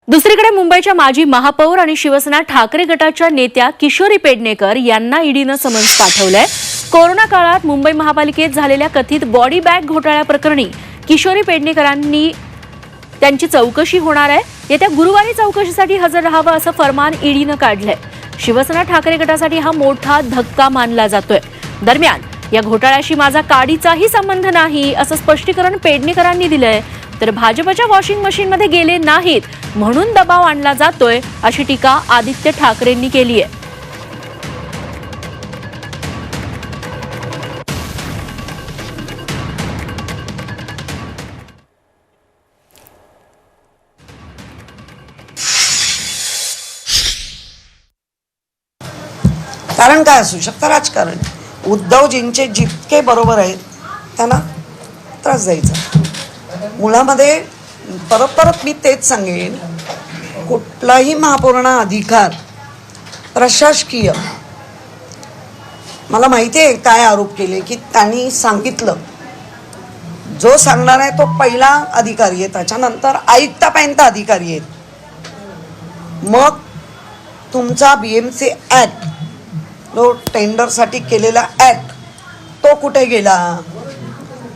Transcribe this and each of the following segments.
दुसरीकडे मुंबईच्या माजी महापौर आणि शिवसेना ठाकरे गटाच्या नेत्या किशोरी पेडणेकर यांना ईडीनं समन्स पाठवलंय। कोरोना काळात मुंबई महापालिकेत झालेल्या कथित बॉडी बॅग घोटाळ्याप्रकरणी किशोरी पेडणेकरांनी त्यांची चौकशी होणार आहे। येत्या गुरुवारी चौकशीसाठी हजर राहावं असं फरमान ईडीनं काढलंय। शिवसेना ठाकरे गटासाठी हा मोठा धक्का मानला जातोय। दरम्यान या घोटाळ्याशी माझा काडीचाही संबंध नाही असं स्पष्टीकरण पेडणेकरांनी दिलंय। तर भाजपच्या वॉशिंग मशीनमध्ये गेले नाहीत म्हणून दबाव आणला जातोय अशी टीका आदित्य ठाकरेंनी केली आहे। कारण काय असू शकतं? राजकारण। उद्धवजींचे जितके बरोबर आहेत त्यांना त्रास द्यायचा। मुळामध्ये परत परत मी तेच सांगेन, कुठलाही महापौरांना अधिकार प्रशासकीय, मला माहिती आहे काय आरोप केले की त्यांनी सांगितलं, जो सांगणार आहे तो पहिला अधिकारी आहे, त्याच्यानंतर आयुक्तापर्यंत अधिकारी आहेत। मग तुमचा BMC ॲक्ट जो टेंडरसाठी केलेला ॲक्ट तो कुठे गेला?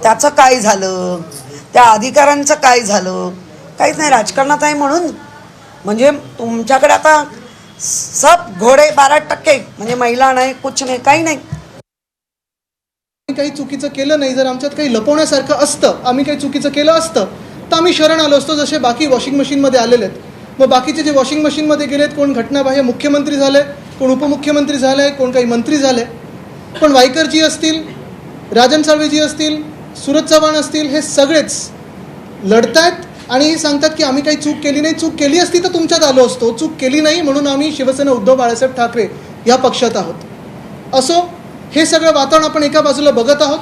त्याचं काय झालं? त्या अधिकाऱ्यांचं काय झालं? काहीच नाही। राजकारणात आहे म्हणून म्हणजे तुमच्याकडे आता सब घोडे 12% म्हणजे महिला नाही, कुछ नाही, काही नाही। काही चुकीचं केलं नाही, जर आमच्यात काही लपवण्यासारखं असतं, आम्ही काही चुकीचं केलं असतं तर आम्ही शरण आलो असतो, जसे बाकी वॉशिंग मशीनमध्ये आलेले आहेत। मग बाकीचे जे वॉशिंग मशीनमध्ये गेलेत, कोण घटनाबाह्य मुख्यमंत्री झाले, कोण उपमुख्यमंत्री झाले, कोण काही मंत्री झाले, पण वायकरजी असतील, राजन साळवेजी असतील, सूरज चव्हाण असतील, हे सगळेच लढतायत आणि सांगतात की आम्ही काही चूक केली नाही। चूक केली असती तर तुमच्यात आलो असतो, चूक केली नाही म्हणून आम्ही शिवसेना उद्धव बाळासाहेब ठाकरे या पक्षात आहोत। असो, हे सगळं वातावरण आपण एका बाजूला बघत आहोत।